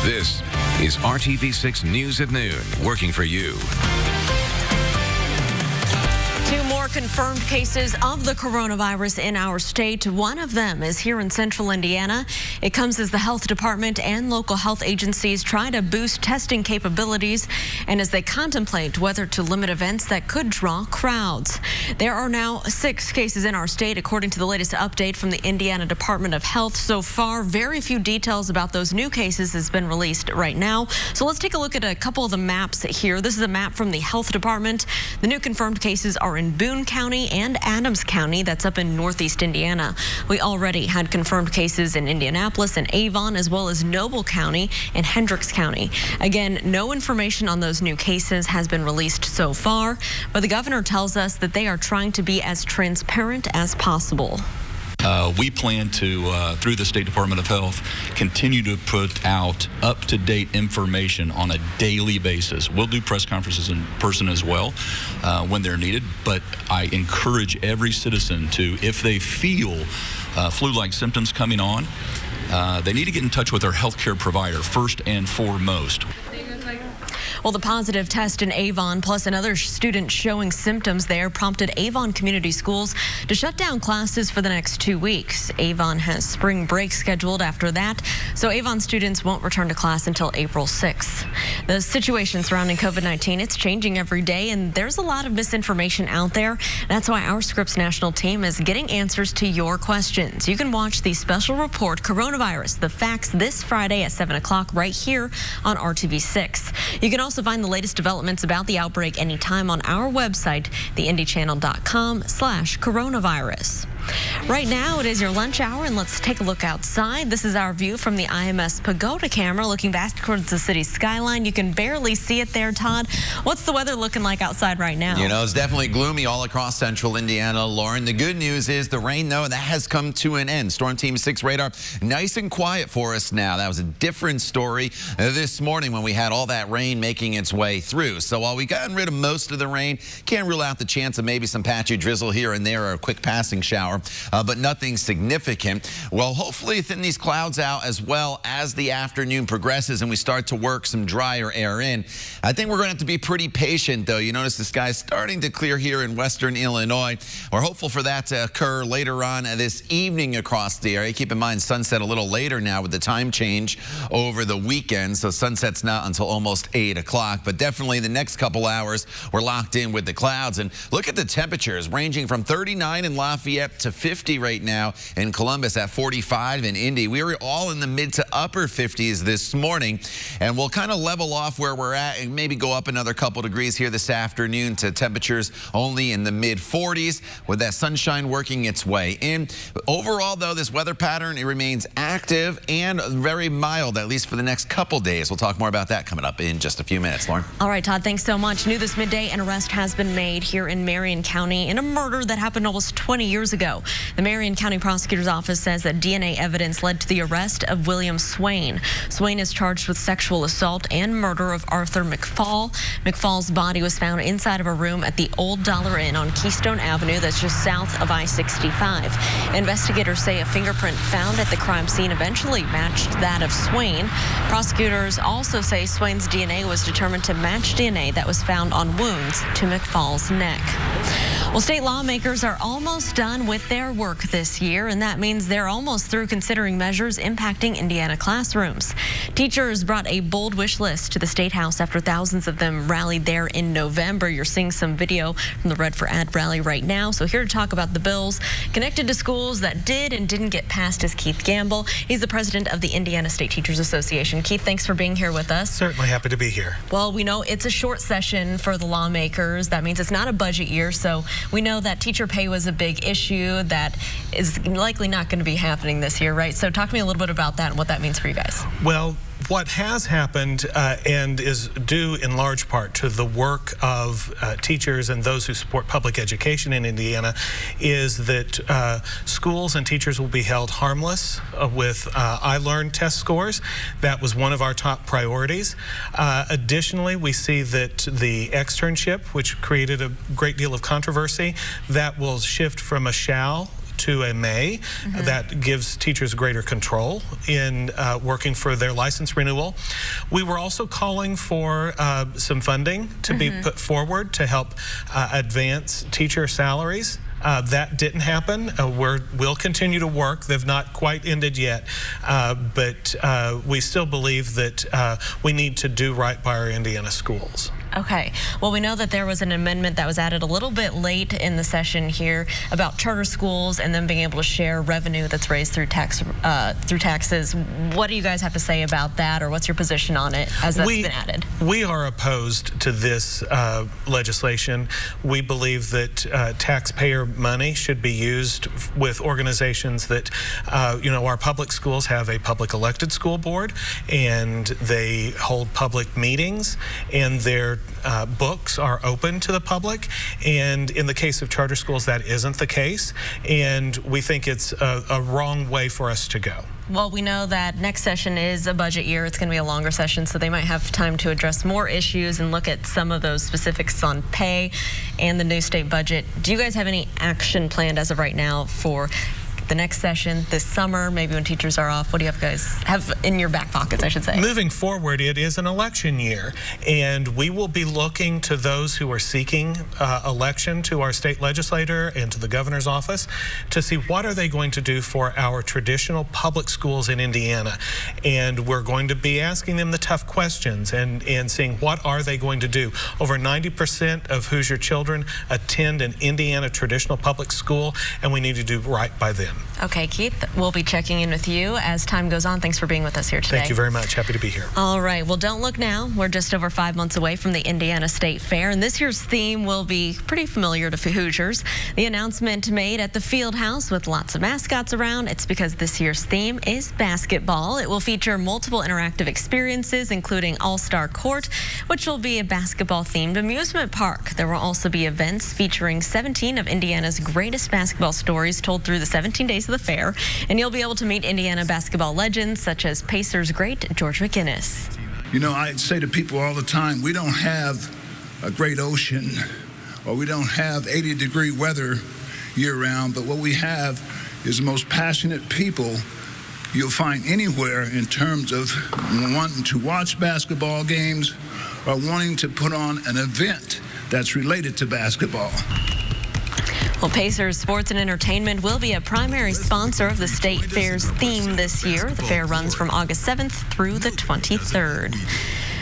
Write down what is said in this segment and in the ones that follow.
This is RTV6 News at Noon, working for you. 2 more confirmed cases of the coronavirus in our state. One of them is here in central Indiana. It comes as the health department and local health agencies try to boost testing capabilities and as they contemplate whether to limit events that could draw crowds. There are now 6 cases in our state, according to the latest update from the Indiana Department of Health. So far, very few details about those new cases has been released right now. So let's take a look at a couple of the maps here. This is a map from the health department. The new confirmed cases are in Boone County and Adams County. That's up in northeast Indiana. We already had confirmed cases in Indianapolis and Avon, as well as Noble County and Hendricks County. Again, no information on those new cases has been released so far, but the governor tells us that they are trying to be as transparent as possible. We plan to, through the State Department of Health, continue to put out up-to-date information on a daily basis. We'll do press conferences in person as well when they're needed, but I encourage every citizen to, if they feel flu-like symptoms coming on, they need to get in touch with their healthcare provider first and foremost. Well, the positive test in Avon plus another student showing symptoms there prompted Avon Community Schools to shut down classes for the next 2 weeks. Avon has spring break scheduled after that, so Avon students won't return to class until April 6th. The situation surrounding COVID-19, it's changing every day, and there's a lot of misinformation out there. That's why our Scripps National team is getting answers to your questions. You can watch the special report, Coronavirus, the Facts, this Friday at 7 o'clock right here on RTV6. You can also find the latest developments about the outbreak anytime on our website, theindychannel.com/coronavirus. Right now, it is your lunch hour, and let's take a look outside. This is our view from the IMS Pagoda camera, looking back towards the city's skyline. You can barely see it there, Todd. What's the weather looking like outside right now? You know, it's definitely gloomy all across central Indiana, Lauren. The good news is the rain, though, that has come to an end. Storm Team 6 radar, nice and quiet for us now. That was a different story this morning when we had all that rain making its way through. So while we've gotten rid of most of the rain, can't rule out the chance of maybe some patchy drizzle here and there or a quick passing shower. But nothing significant. Well, hopefully thin these clouds out as well as the afternoon progresses and we start to work some drier air in. I think we're going to have to be pretty patient, though. You notice the sky's starting to clear here in western Illinois. We're hopeful for that to occur later on this evening across the area. Keep in mind, sunset a little later now with the time change over the weekend, so sunset's not until almost 8 o'clock. But definitely the next couple hours, we're locked in with the clouds. And look at the temperatures ranging from 39 in Lafayette to 50 right now in Columbus, at 45 in Indy. We were all in the mid to upper 50s this morning, and we'll kind of level off where we're at and maybe go up another couple degrees here this afternoon to temperatures only in the mid 40s with that sunshine working its way in. But overall, though, this weather pattern, it remains active and very mild, at least for the next couple days. We'll talk more about that coming up in just a few minutes. Lauren. All right, Todd, thanks so much. New this midday, an arrest has been made here in Marion County in a murder that happened almost 20 years ago. The Marion County Prosecutor's Office says that DNA evidence led to the arrest of William Swain. Swain is charged with sexual assault and murder of Arthur McFall. McFall's body was found inside of a room at the Old Dollar Inn on Keystone Avenue, that's just south of I-65. Investigators say a fingerprint found at the crime scene eventually matched that of Swain. Prosecutors also say Swain's DNA was determined to match DNA that was found on wounds to McFall's neck. Well, state lawmakers are almost done with their work this year, and that means they're almost through considering measures impacting Indiana classrooms. Teachers brought a bold wish list to the State House after thousands of them rallied there in November. You're seeing some video from the Red for Ad rally right now. So here to talk about the bills connected to schools that did and didn't get passed is Keith Gamble. He's the president of the Indiana State Teachers Association. Keith, thanks for being here with us. Certainly happy to be here. Well, we know it's a short session for the lawmakers. That means it's not a budget year, so we know that teacher pay was a big issue that is likely not going to be happening this year, right? So talk to me a little bit about that and what that means for you guys. Well, what has happened and is due in large part to the work of teachers and those who support public education in Indiana is that schools and teachers will be held harmless with I-Learn test scores. That was one of our top priorities. Additionally, we see that the externship, which created a great deal of controversy, that will shift from a shall to a May. That gives teachers greater control in working for their license renewal. We were also calling for some funding to be put forward to help advance teacher salaries. That didn't happen. We'll continue to work. They've not quite ended yet, but we still believe that we need to do right by our Indiana schools. Okay. Well, we know that there was an amendment that was added a little bit late in the session here about charter schools and them being able to share revenue that's raised through taxes. What do you guys have to say about that, or what's your position on it as that's been added? We are opposed to this legislation. We believe that taxpayer money should be used with organizations that, our public schools have a public elected school board, and they hold public meetings, and their books are open to the public. And in the case of charter schools, that isn't the case, and we think it's a wrong way for us to go. Well, we know that next session is a budget year. It's going to be a longer session, so they might have time to address more issues and look at some of those specifics on pay and the new state budget. Do you guys have any action planned as of right now for the next session this summer, maybe when teachers are off? What do you guys have in your back pockets, I should say? Moving forward, it is an election year, and we will be looking to those who are seeking election to our state legislator and to the governor's office to see what are they going to do for our traditional public schools in Indiana. And we're going to be asking them the tough questions and seeing what are they going to do. Over 90% of Hoosier children attend an Indiana traditional public school, and we need to do right by them. Okay, Keith, we'll be checking in with you as time goes on. Thanks for being with us here today. Thank you very much. Happy to be here. All right. Well, don't look now. We're just over 5 months away from the Indiana State Fair, and this year's theme will be pretty familiar to Hoosiers. The announcement made at the field house with lots of mascots around. It's because this year's theme is basketball. It will feature multiple interactive experiences, including All-Star Court, which will be a basketball-themed amusement park. There will also be events featuring 17 of Indiana's greatest basketball stories told through the 17 days of the fair, and you'll be able to meet Indiana basketball legends such as Pacers great George McGinnis. You know, I say to people all the time, we don't have a great ocean, or we don't have 80-degree weather year-round, but what we have is the most passionate people you'll find anywhere in terms of wanting to watch basketball games or wanting to put on an event that's related to basketball. Well, Pacers Sports and Entertainment will be a primary sponsor of the State Fair's theme this year. The fair runs from August 7th through the 23rd.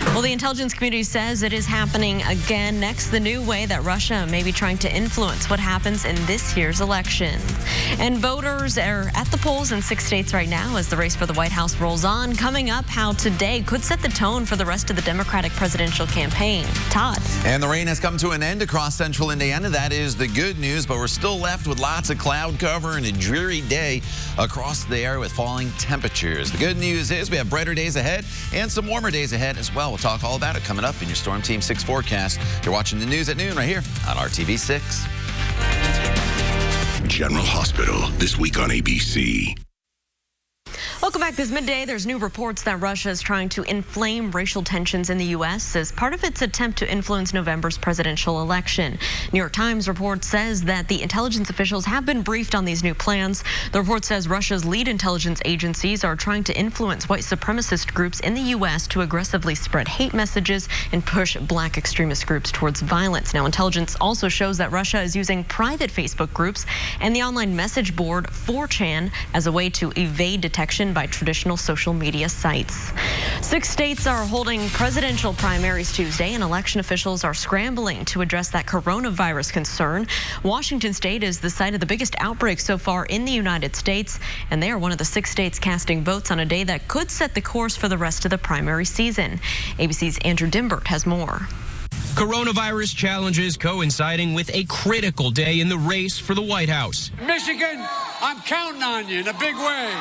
Well, the intelligence community says it is happening again. Next, the new way that Russia may be trying to influence what happens in this year's election. And voters are at the polls in 6 states right now as the race for the White House rolls on. Coming up, how today could set the tone for the rest of the Democratic presidential campaign. Todd. And the rain has come to an end across central Indiana. That is the good news, but we're still left with lots of cloud cover and a dreary day across the area with falling temperatures. The good news is we have brighter days ahead and some warmer days ahead as well. We'll talk all about it coming up in your Storm Team 6 forecast. You're watching the news at noon right here on RTV6. General Hospital, this week on ABC. Welcome back. This midday, there's new reports that Russia is trying to inflame racial tensions in the U.S. as part of its attempt to influence November's presidential election. New York Times report says that the intelligence officials have been briefed on these new plans. The report says Russia's lead intelligence agencies are trying to influence white supremacist groups in the U.S. to aggressively spread hate messages and push black extremist groups towards violence. Now, intelligence also shows that Russia is using private Facebook groups and the online message board 4chan as a way to evade detection by traditional social media sites. 6 states are holding presidential primaries Tuesday, and election officials are scrambling to address that coronavirus concern. Washington State is the site of the biggest outbreak so far in the United States, and they are one of the 6 states casting votes on a day that could set the course for the rest of the primary season. ABC's Andrew Dimbert has more. Coronavirus challenges coinciding with a critical day in the race for the White House. Michigan, I'm counting on you in a big way.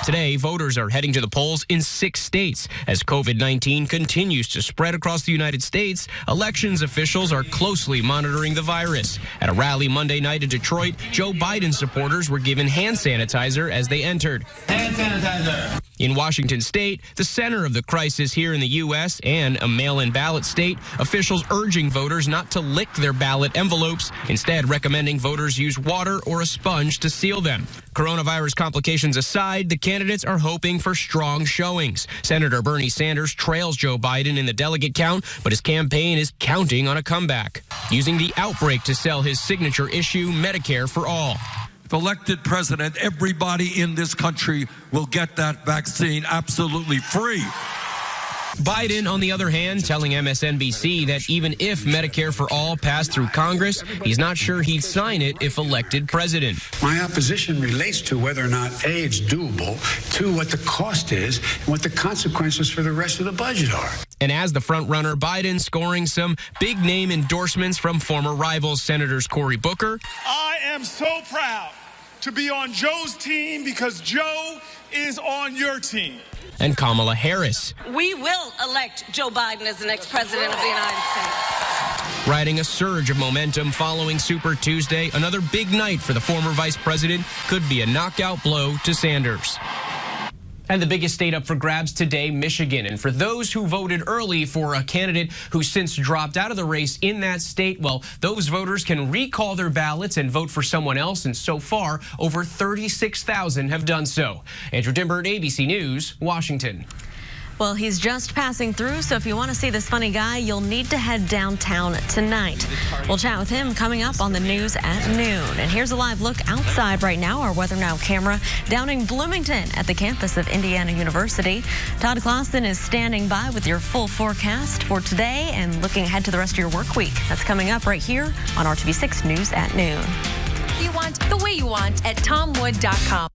Today, voters are heading to the polls in 6 states. As COVID-19 continues to spread across the United States, elections officials are closely monitoring the virus. At a rally Monday night in Detroit, Joe Biden supporters were given hand sanitizer as they entered. Hand sanitizer. In Washington state, the center of the crisis here in the U.S. and a mail-in ballot state, officials urging voters not to lick their ballot envelopes, instead recommending voters use water or a sponge to seal them. Coronavirus complications aside, the candidates are hoping for strong showings. Senator Bernie Sanders trails Joe Biden in the delegate count, but his campaign is counting on a comeback, using the outbreak to sell his signature issue, Medicare for All. If elected president, everybody in this country will get that vaccine absolutely free. Biden, on the other hand, telling MSNBC that even if Medicare for All passed through Congress, he's not sure he'd sign it if elected president. My opposition relates to whether or not, A, it's doable, 2, what the cost is, and what the consequences for the rest of the budget are. And as the frontrunner, Biden scoring some big-name endorsements from former rivals, Senators Cory Booker. I am so proud to be on Joe's team because Joe is on your team. And Kamala Harris. We will elect Joe Biden as the next president of the United States. Riding a surge of momentum following Super Tuesday, another big night for the former vice president could be a knockout blow to Sanders. And the biggest state up for grabs today, Michigan. And for those who voted early for a candidate who since dropped out of the race in that state, well, those voters can recall their ballots and vote for someone else. And so far, over 36,000 have done so. Andrew Dimbert, ABC News, Washington. Well, he's just passing through, so if you want to see this funny guy, you'll need to head downtown tonight. We'll chat with him coming up on the news at noon. And here's a live look outside right now, our Weather Now camera down in Bloomington at the campus of Indiana University. Todd Clausen is standing by with your full forecast for today and looking ahead to the rest of your work week. That's coming up right here on RTV6 News at noon. You want the way you want at TomWood.com.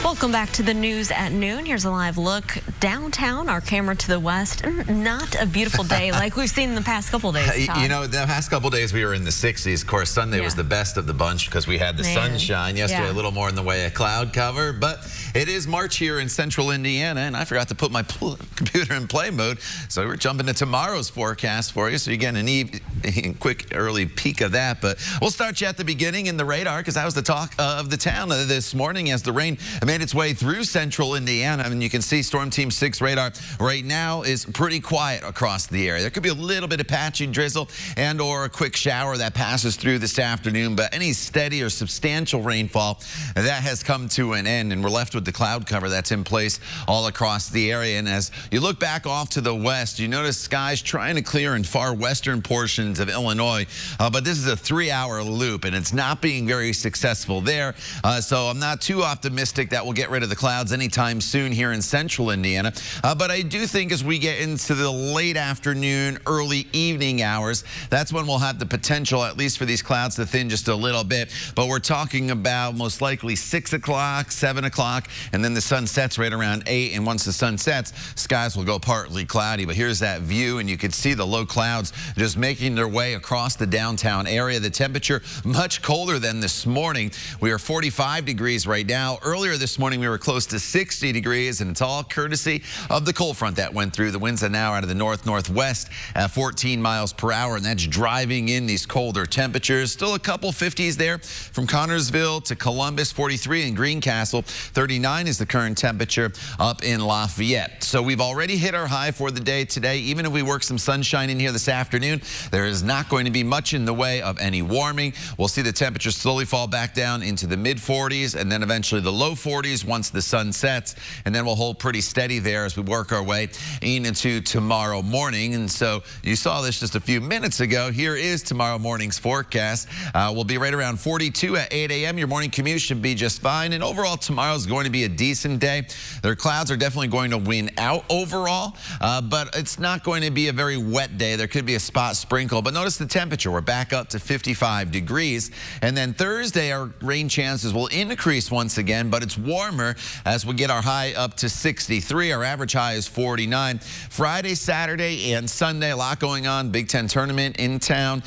Welcome back to the news at noon. Here's a live look downtown, our camera to the west. Not a beautiful day like we've seen in the past couple of days, Todd. You know, the past couple of days we were in the 60s. Of course, Sunday was the best of the bunch because we had the sunshine. Yesterday, a little more in the way of cloud cover. But it is March here in central Indiana, and I forgot to put my computer in play mode. So we're jumping to tomorrow's forecast for you. So you get a quick early peek of that. But we'll start you at the beginning in the radar because that was the talk of the town this morning as the rain made its way through central Indiana. And you can see Storm Team 6 radar right now is pretty quiet across the area. There could be a little bit of patchy drizzle and or a quick shower that passes through this afternoon, but any steady or substantial rainfall that has come to an end, and we're left with the cloud cover that's in place all across the area. And as you look back off to the west, you notice skies trying to clear in far western portions of Illinois, but this is a 3-hour loop and it's not being very successful there. So I'm not too optimistic that we'll get rid of the clouds anytime soon here in central Indiana. But I do think as we get into the late afternoon, early evening hours, that's when we'll have the potential, at least for these clouds, to thin just a little bit. But we're talking about most likely 6 o'clock, 7 o'clock, and then the sun sets right around 8. And once the sun sets, skies will go partly cloudy. But here's that view, and you can see the low clouds just making their way across the downtown area. The temperature much colder than this morning. We are 45 degrees right now. Earlier this morning, we were close to 60 degrees, and it's all courtesy of the cold front that went through. The winds are now out of the north-northwest at 14 miles per hour, and that's driving in these colder temperatures. Still a couple 50s there from Connorsville to Columbus, 43 in Greencastle. 39 is the current temperature up in Lafayette. So we've already hit our high for the day today. Even if we work some sunshine in here this afternoon, there is not going to be much in the way of any warming. We'll see the temperature slowly fall back down into the mid-40s and then eventually the low 40s once the sun sets, and then we'll hold pretty steady there as we work our way into tomorrow morning. And so you saw this just a few minutes ago. Here is tomorrow morning's forecast. We'll be right around 42 at 8 a.m. Your morning commute should be just fine, and overall tomorrow's going to be a decent day. Their clouds are definitely going to win out overall, but it's not going to be a very wet day. There could be a spot sprinkle, but notice the temperature. We're back up to 55 degrees, and then Thursday our rain chances will increase once again, but it's warmer as we get our high up to 63. Our average high is 49. Friday, Saturday, and Sunday, a lot going on. Big Ten tournament in town.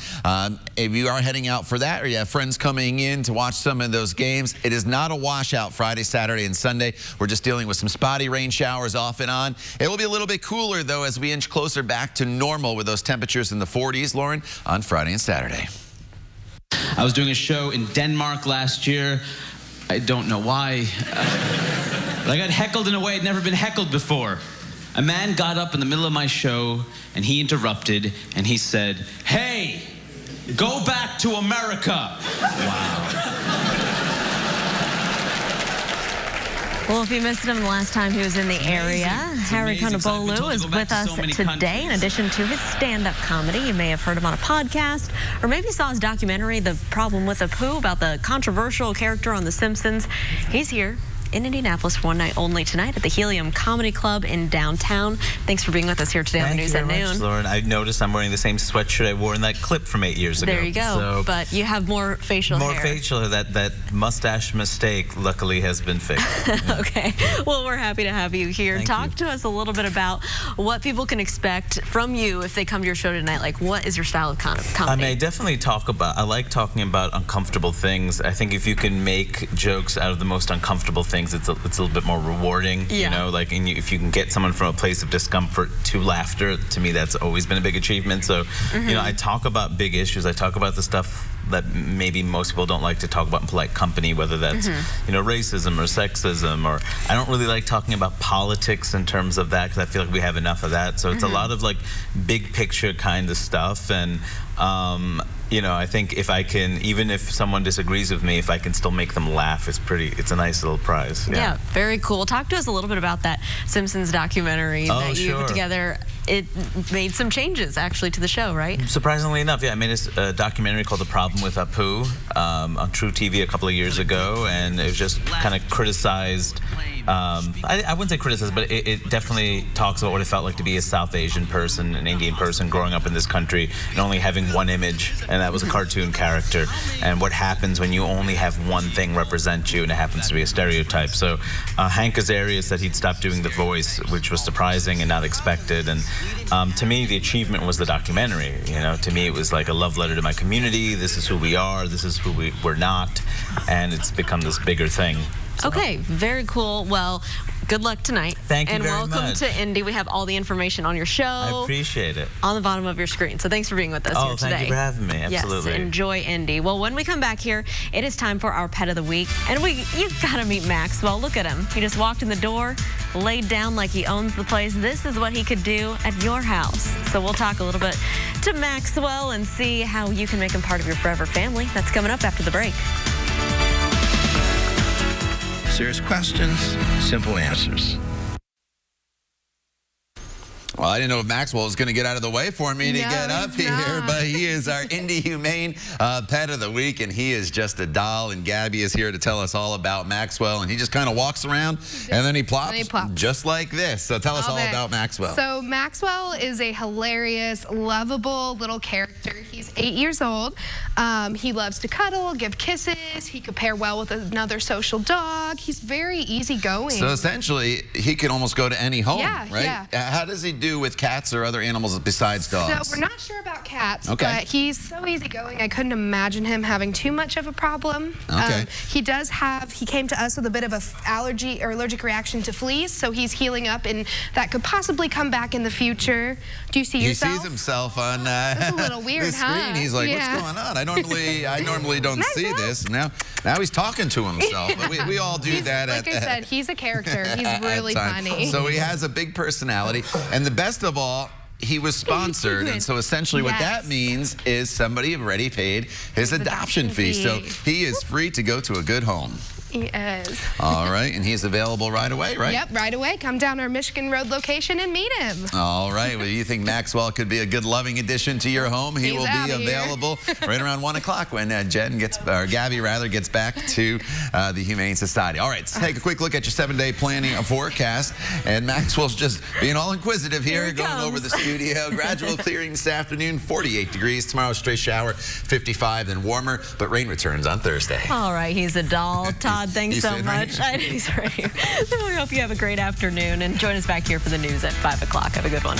If you are heading out for that or you have friends coming in to watch some of those games, it is not a washout Friday, Saturday, and Sunday. We're just dealing with some spotty rain showers off and on. It will be a little bit cooler, though, as we inch closer back to normal with those temperatures in the 40s, Lauren, on Friday and Saturday. I was doing a show in Denmark last year. I don't know why. But I got heckled in a way I'd never been heckled before. A man got up in the middle of my show, and he interrupted, and he said, "Hey, go back to America." Wow. Well, if you missed him the last time he was in the area, Harry Konabolu is with us today. In addition to his stand-up comedy, you may have heard him on a podcast, or maybe saw his documentary, The Problem with Apu, about the controversial character on The Simpsons. He's here in Indianapolis for one night only tonight at the Helium Comedy Club in downtown. Thanks for being with us here today on the News at Noon. Thank you very much, Lauren. I noticed I'm wearing the same sweatshirt I wore in that clip from 8 years ago. There you go. So but you have more facial hair. More facial hair. That mustache mistake, luckily, has been fixed. Okay. Well, we're happy to have you here. Talk to us a little bit about what people can expect from you if they come to your show tonight. Like, what is your style of comedy? I mean, I definitely I like talking about uncomfortable things. I think if you can make jokes out of the most uncomfortable things, it's a little bit more rewarding, you know, like, and if you can get someone from a place of discomfort to laughter, to me that's always been a big achievement. So, you know, I talk about big issues. I talk about the stuff that maybe most people don't like to talk about in polite company, whether that's, you know, racism or sexism, or I don't really like talking about politics in terms of that, because I feel like we have enough of that. So it's a lot of like big picture kind of stuff. And you know, I think if I can, even if someone disagrees with me, if I can still make them laugh, it's a nice little prize. Yeah, very cool. Talk to us a little bit about that Simpsons documentary that you put together. It made some changes, actually, to the show, right? Surprisingly enough, yeah. I made a documentary called The Problem with Apu on True TV a couple of years ago, and it was just kind of criticized. I wouldn't say criticized, but it definitely talks about what it felt like to be a South Asian person, an Indian person, growing up in this country and only having one image, and that was a cartoon character, and what happens when you only have one thing represent you, and it happens to be a stereotype. So Hank Azaria said he'd stopped doing the voice, which was surprising and not expected, and to me, the achievement was the documentary. You know, to me, it was like a love letter to my community. This is who we are. This is who we're not, and it's become this bigger thing. So. Okay, very cool. Well, good luck tonight. Thank you very much. And welcome to Indy. We have all the information on your show. I appreciate it. On the bottom of your screen. So thanks for being with us here today. Thank you for having me. Absolutely. Yes, enjoy Indy. Well, when we come back here, it is time for our Pet of the Week. And you've got to meet Maxwell. Look at him. He just walked in the door, laid down like he owns the place. This is what he could do at your house. So we'll talk a little bit to Maxwell and see how you can make him part of your forever family. That's coming up after the break. Serious questions, simple answers. Well, I didn't know if Maxwell was going to get out of the way for me to get up here, but he is our Indy Humane Pet of the Week, and he is just a doll, and Gabby is here to tell us all about Maxwell, and he just kind of walks around, and then he plops just like this. So tell us all about Maxwell. So Maxwell is a hilarious, lovable little character. He's 8 years old. He loves to cuddle, give kisses. He could pair well with another social dog. He's very easygoing. So essentially, he can almost go to any home, right? Yeah. How does he do with cats or other animals besides dogs? So we're not sure about cats, but he's so easygoing. I couldn't imagine him having too much of a problem. He came to us with a bit of an allergy or allergic reaction to fleas, so he's healing up, and that could possibly come back in the future. Do you see yourself? He sees himself on That's a little weird, the screen. He's like, what's going on? I normally don't see this. Now he's talking to himself. But we all do that. Like I said, he's a character. He's really funny. So he has a big personality, and the best of all, he was sponsored, and so essentially what that means is somebody already paid his adoption fee. So he is free to go to a good home. He is. All right, and he's available right away, right? Yep, right away. Come down our Michigan Road location and meet him. All right. Well, you think Maxwell could be a good, loving addition to your home? He will be available right around 1 o'clock when Gabby gets back to the Humane Society. All right, let's take a quick look at your 7-day planning forecast. And Maxwell's just being all inquisitive here going over the studio. Gradual clearing this afternoon, 48 degrees. Tomorrow, straight shower, 55, then warmer, but rain returns on Thursday. All right, he's a doll. Todd, thanks so much. He's right here. We hope you have a great afternoon, and join us back here for the news at 5 o'clock. Have a good one.